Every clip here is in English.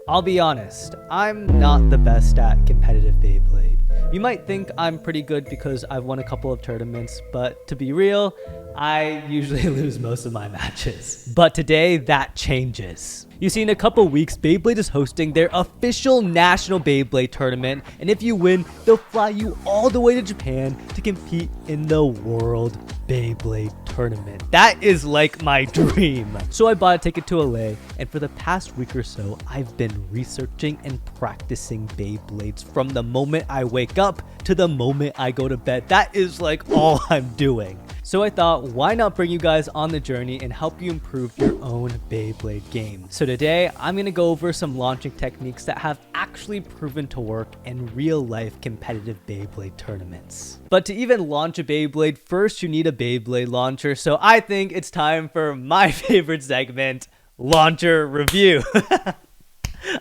I'll be honest, I'm not the best at competitive Beyblade. You might think I'm pretty good because I've won a couple of tournaments, but to be real, I usually lose most of my matches. But today, that changes. You see, in a couple weeks, Beyblade is hosting their official National Beyblade Tournament, and if you win, they'll fly you all the way to Japan to compete in the World Beyblade Tournament. That is like my dream. So I bought a ticket to LA, and for the past week or so, I've been researching and practicing Beyblades from the moment I wake up to the moment I go to bed. That is like all I'm doing. So I thought, why not bring you guys on the journey and help you improve your own Beyblade game. So today, I'm going to go over some launching techniques that have actually proven to work in real-life competitive Beyblade tournaments. But to even launch a Beyblade, first you need a Beyblade launcher, so I think it's time for my favorite segment, Launcher Review.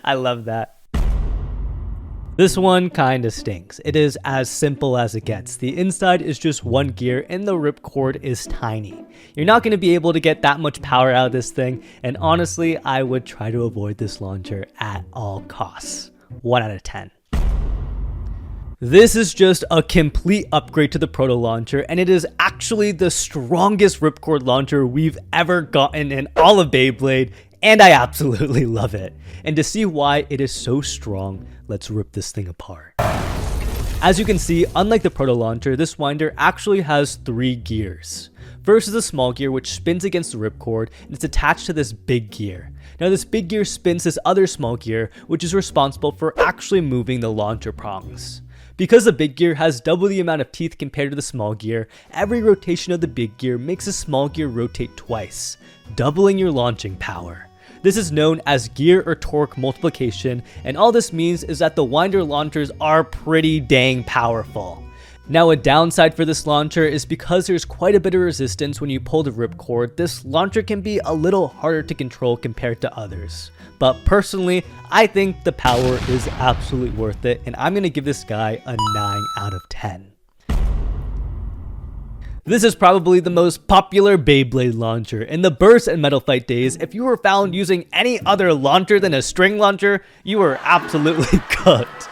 I love that. This one kinda stinks. It is as simple as it gets. The inside is just one gear and the ripcord is tiny. You're not gonna be able to get that much power out of this thing, and honestly, I would try to avoid this launcher at all costs. 1 out of 10. This is just a complete upgrade to the Proto Launcher, and it is actually the strongest ripcord launcher we've ever gotten in all of Beyblade, and I absolutely love it. And to see why it is so strong, let's rip this thing apart. As you can see, unlike the Proto Launcher, this winder actually has 3 gears. First is a small gear which spins against the ripcord, and it's attached to this big gear. Now this big gear spins this other small gear, which is responsible for actually moving the launcher prongs. Because the big gear has double the amount of teeth compared to the small gear, every rotation of the big gear makes the small gear rotate twice, doubling your launching power. This is known as gear or torque multiplication, and all this means is that the winder launchers are pretty dang powerful. Now a downside for this launcher is because there's quite a bit of resistance when you pull the ripcord, this launcher can be a little harder to control compared to others. But personally, I think the power is absolutely worth it, and I'm gonna give this guy a 9 out of 10. This is probably the most popular Beyblade launcher. In the Burst and Metal Fight days, if you were found using any other launcher than a string launcher, you were absolutely cooked.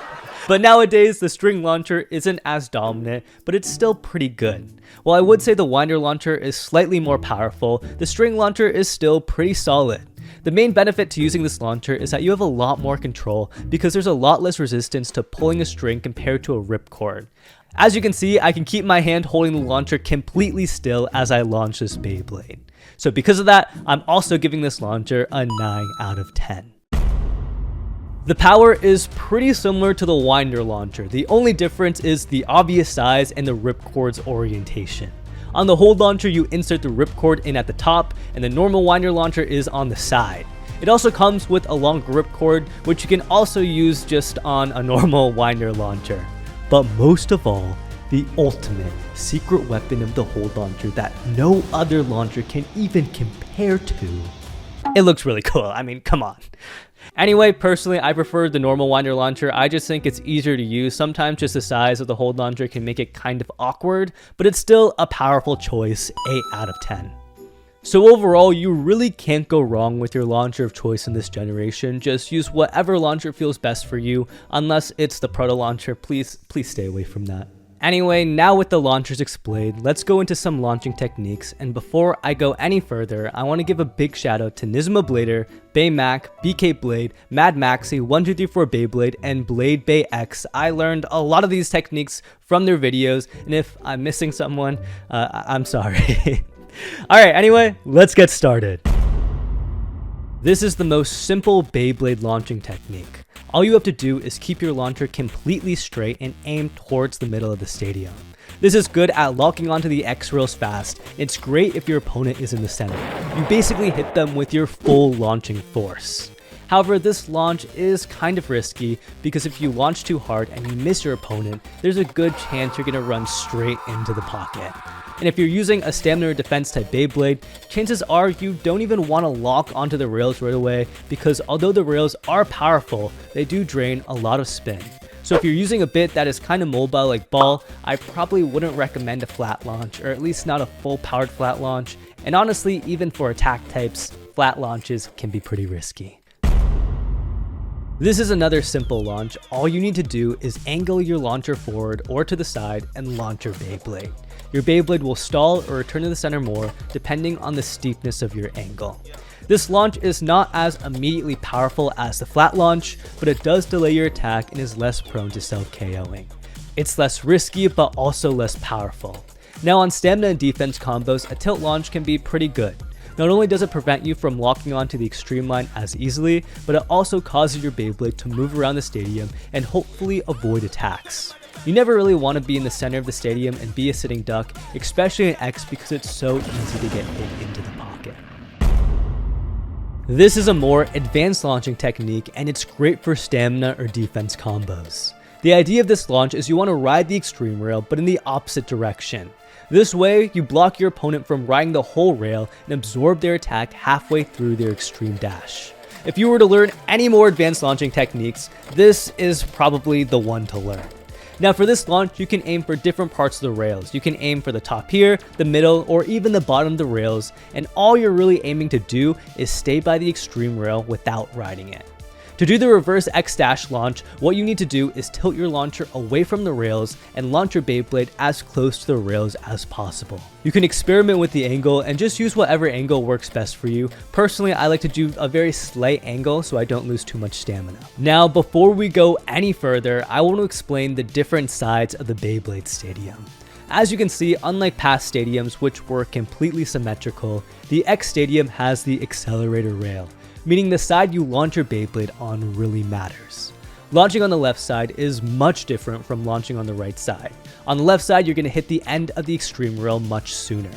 But nowadays, the string launcher isn't as dominant, but it's still pretty good. While I would say the winder launcher is slightly more powerful, the string launcher is still pretty solid. The main benefit to using this launcher is that you have a lot more control because there's a lot less resistance to pulling a string compared to a ripcord. As you can see, I can keep my hand holding the launcher completely still as I launch this Beyblade. So because of that, I'm also giving this launcher a 9 out of 10. The power is pretty similar to the winder launcher. The only difference is the obvious size and the ripcord's orientation. On the hold launcher, you insert the ripcord in at the top, and the normal winder launcher is on the side. It also comes with a longer ripcord, which you can also use just on a normal winder launcher. But most of all, the ultimate secret weapon of the hold launcher that no other launcher can even compare to. It looks really cool, I mean, come on. Anyway, personally, I prefer the normal winder launcher. I just think it's easier to use. Sometimes just the size of the hold launcher can make it kind of awkward, but it's still a powerful choice, 8 out of 10. So overall, you really can't go wrong with your launcher of choice in this generation. Just use whatever launcher feels best for you, unless it's the Proto Launcher. Please stay away from that. Anyway, now with the launchers explained, let's go into some launching techniques, and before I go any further, I want to give a big shout out to Nizma Blader, Baymac, BK Blade, Mad Maxi, 1234 Beyblade, and Blade Bay X. I learned a lot of these techniques from their videos, and if I'm missing someone, I'm sorry. Alright, anyway, let's get started. This is the most simple Beyblade launching technique. All you have to do is keep your launcher completely straight and aim towards the middle of the stadium. This is good at locking onto the X rails fast. It's great if your opponent is in the center. You basically hit them with your full launching force. However, this launch is kind of risky because if you launch too hard and you miss your opponent, there's a good chance you're going to run straight into the pocket. And if you're using a stamina or defense type Beyblade, chances are you don't even want to lock onto the rails right away because although the rails are powerful, they do drain a lot of spin. So if you're using a bit that is kind of mobile like ball, I probably wouldn't recommend a flat launch, or at least not a full powered flat launch. And honestly, even for attack types, flat launches can be pretty risky. This is another simple launch. All you need to do is angle your launcher forward or to the side and launch your Beyblade. Your Beyblade will stall or return to the center more depending on the steepness of your angle. This launch is not as immediately powerful as the flat launch, but it does delay your attack and is less prone to self-KOing. It's less risky but also less powerful. Now on stamina and defense combos, a tilt launch can be pretty good. Not only does it prevent you from locking onto the extreme line as easily, but it also causes your Beyblade to move around the stadium and hopefully avoid attacks. You never really want to be in the center of the stadium and be a sitting duck, especially in X because it's so easy to get hit into the pocket. This is a more advanced launching technique and it's great for stamina or defense combos. The idea of this launch is you want to ride the extreme rail but in the opposite direction. This way, you block your opponent from riding the whole rail and absorb their attack halfway through their extreme dash. If you were to learn any more advanced launching techniques, this is probably the one to learn. Now for this launch, you can aim for different parts of the rails. You can aim for the top here, the middle, or even the bottom of the rails, and all you're really aiming to do is stay by the extreme rail without riding it. To do the reverse X dash launch, what you need to do is tilt your launcher away from the rails and launch your Beyblade as close to the rails as possible. You can experiment with the angle and just use whatever angle works best for you. Personally, I like to do a very slight angle so I don't lose too much stamina. Now, before we go any further, I want to explain the different sides of the Beyblade Stadium. As you can see, unlike past stadiums which were completely symmetrical, the X Stadium has the accelerator rail, meaning the side you launch your Beyblade on really matters. Launching on the left side is much different from launching on the right side. On the left side, you're going to hit the end of the extreme rail much sooner.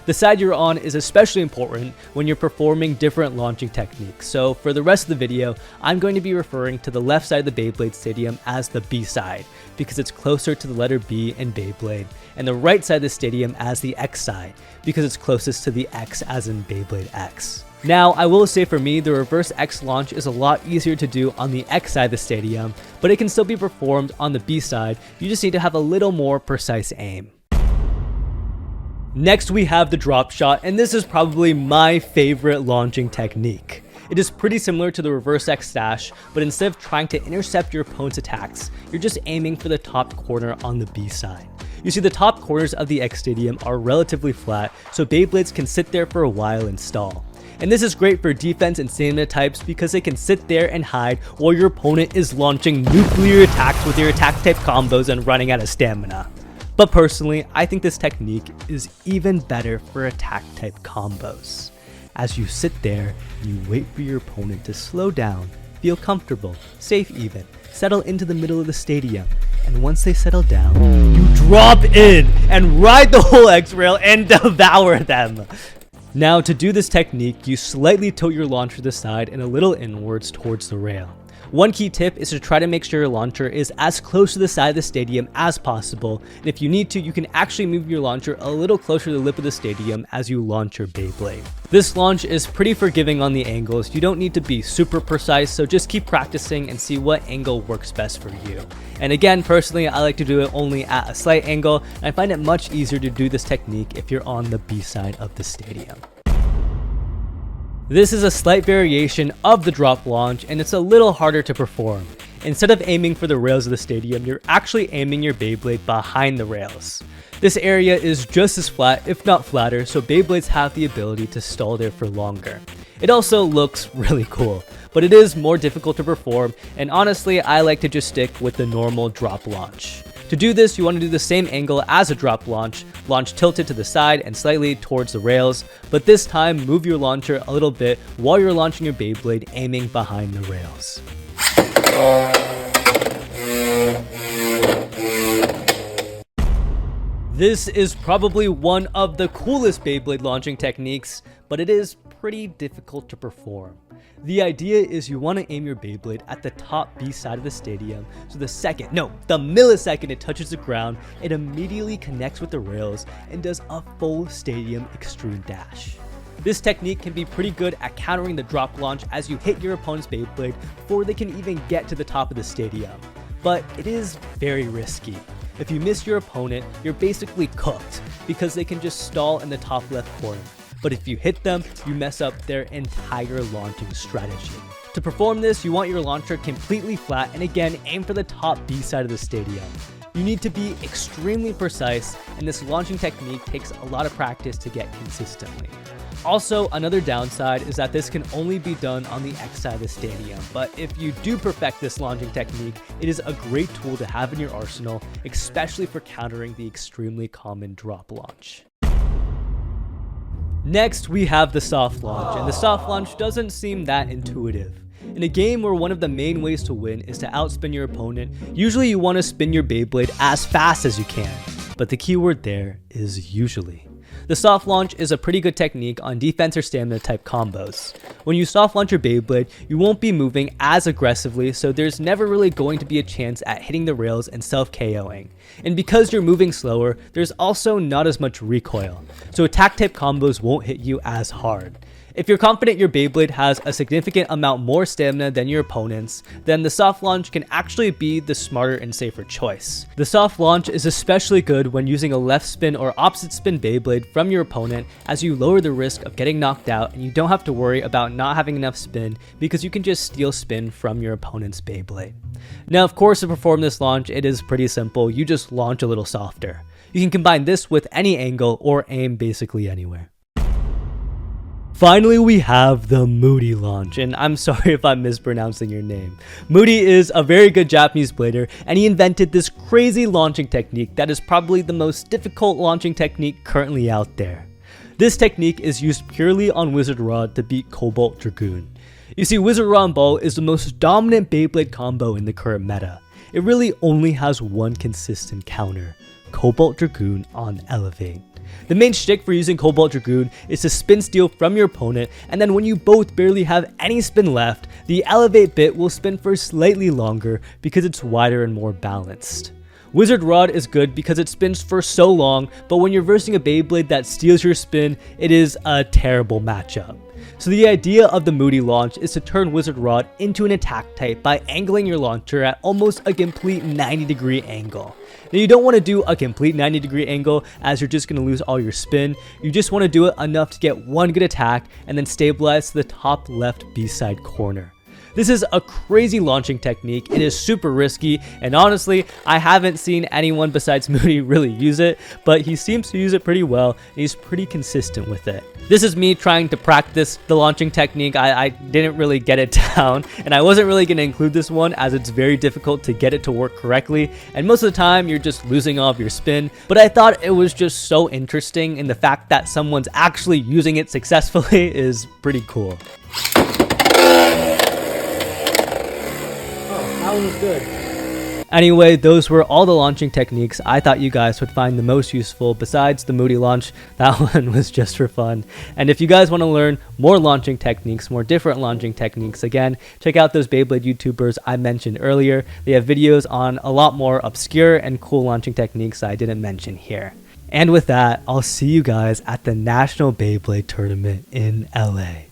The side you're on is especially important when you're performing different launching techniques, so for the rest of the video, I'm going to be referring to the left side of the Beyblade Stadium as the B side, because it's closer to the letter B in Beyblade, and the right side of the stadium as the X side, because it's closest to the X as in Beyblade X. Now, I will say for me, the reverse X launch is a lot easier to do on the X side of the stadium, but it can still be performed on the B side. You just need to have a little more precise aim. Next, we have the drop shot, and this is probably my favorite launching technique. It is pretty similar to the reverse X dash, but instead of trying to intercept your opponent's attacks, you're just aiming for the top corner on the B side. You see, the top corners of the X Stadium are relatively flat, so Beyblades can sit there for a while and stall. And this is great for defense and stamina types because they can sit there and hide while your opponent is launching nuclear attacks with their attack type combos and running out of stamina. But personally, I think this technique is even better for attack type combos. As you sit there, you wait for your opponent to slow down, feel comfortable, safe even, settle into the middle of the stadium, and once they settle down, you drop in and ride the whole X rail and devour them. Now, to do this technique, you slightly tilt your launcher to the side and a little inwards towards the rail. One key tip is to try to make sure your launcher is as close to the side of the stadium as possible, and if you need to, you can actually move your launcher a little closer to the lip of the stadium as you launch your Beyblade. This launch is pretty forgiving on the angles. You don't need to be super precise, so just keep practicing and see what angle works best for you. And again, personally, I like to do it only at a slight angle, and I find it much easier to do this technique if you're on the B side of the stadium. This is a slight variation of the drop launch, and it's a little harder to perform. Instead of aiming for the rails of the stadium, you're actually aiming your Beyblade behind the rails. This area is just as flat, if not flatter, so Beyblades have the ability to stall there for longer. It also looks really cool, but it is more difficult to perform, and honestly, I like to just stick with the normal drop launch. To do this, you want to do the same angle as a drop launch tilted to the side and slightly towards the rails, but this time move your launcher a little bit while you're launching your Beyblade aiming behind the rails. This is probably one of the coolest Beyblade launching techniques, but it is pretty difficult to perform. The idea is you want to aim your Beyblade at the top B side of the stadium, so the millisecond it touches the ground, it immediately connects with the rails and does a full stadium extreme dash. This technique can be pretty good at countering the drop launch as you hit your opponent's Beyblade before they can even get to the top of the stadium. But it is very risky. If you miss your opponent, you're basically cooked because they can just stall in the top left corner. But if you hit them, you mess up their entire launching strategy. To perform this, you want your launcher completely flat, and again, aim for the top B side of the stadium. You need to be extremely precise, and this launching technique takes a lot of practice to get consistently. Also, another downside is that this can only be done on the X side of the stadium, but if you do perfect this launching technique, it is a great tool to have in your arsenal, especially for countering the extremely common drop launch. Next, we have the soft launch, and the soft launch doesn't seem that intuitive. In a game where one of the main ways to win is to outspin your opponent, usually you want to spin your Beyblade as fast as you can, but the keyword there is usually. The soft launch is a pretty good technique on defense or stamina type combos. When you soft launch your Beyblade, you won't be moving as aggressively, so there's never really going to be a chance at hitting the rails and self-KOing. And because you're moving slower, there's also not as much recoil, so attack type combos won't hit you as hard. If you're confident your Beyblade has a significant amount more stamina than your opponent's, then the soft launch can actually be the smarter and safer choice. The soft launch is especially good when using a left spin or opposite spin Beyblade from your opponent, as you lower the risk of getting knocked out and you don't have to worry about not having enough spin because you can just steal spin from your opponent's Beyblade. Now, of course, to perform this launch, it is pretty simple. You just launch a little softer. You can combine this with any angle or aim basically anywhere. Finally, we have the Moody launch, and I'm sorry if I'm mispronouncing your name. Moody is a very good Japanese blader, and he invented this crazy launching technique that is probably the most difficult launching technique currently out there. This technique is used purely on Wizard Rod to beat Cobalt Dragoon. You see, Wizard Rod and Ball is the most dominant Beyblade combo in the current meta. It really only has one consistent counter: Cobalt Dragoon on Elevate. The main shtick for using Cobalt Dragoon is to spin steal from your opponent, and then when you both barely have any spin left, the Elevate bit will spin for slightly longer because it's wider and more balanced. Wizard Rod is good because it spins for so long, but when you're versing a Beyblade that steals your spin, it is a terrible matchup. So the idea of the Moody launch is to turn Wizard Rod into an attack type by angling your launcher at almost a complete 90-degree angle. Now, you don't want to do a complete 90-degree angle, as you're just going to lose all your spin. You just want to do it enough to get one good attack and then stabilize to the top left B-side corner. This is a crazy launching technique. It is super risky, and honestly, I haven't seen anyone besides Moody really use it, but he seems to use it pretty well, and he's pretty consistent with it. This is me trying to practice the launching technique. I didn't really get it down, and I wasn't really going to include this one as it's very difficult to get it to work correctly, and most of the time you're just losing all of your spin, but I thought it was just so interesting, and the fact that someone's actually using it successfully is pretty cool. That was good. Anyway, those were all the launching techniques I thought you guys would find the most useful besides the Moody launch. That one was just for fun. And if you guys want to learn more launching techniques, more different launching techniques, again, check out those Beyblade YouTubers I mentioned earlier. They have videos on a lot more obscure and cool launching techniques I didn't mention here. And with that, I'll see you guys at the National Beyblade Tournament in LA.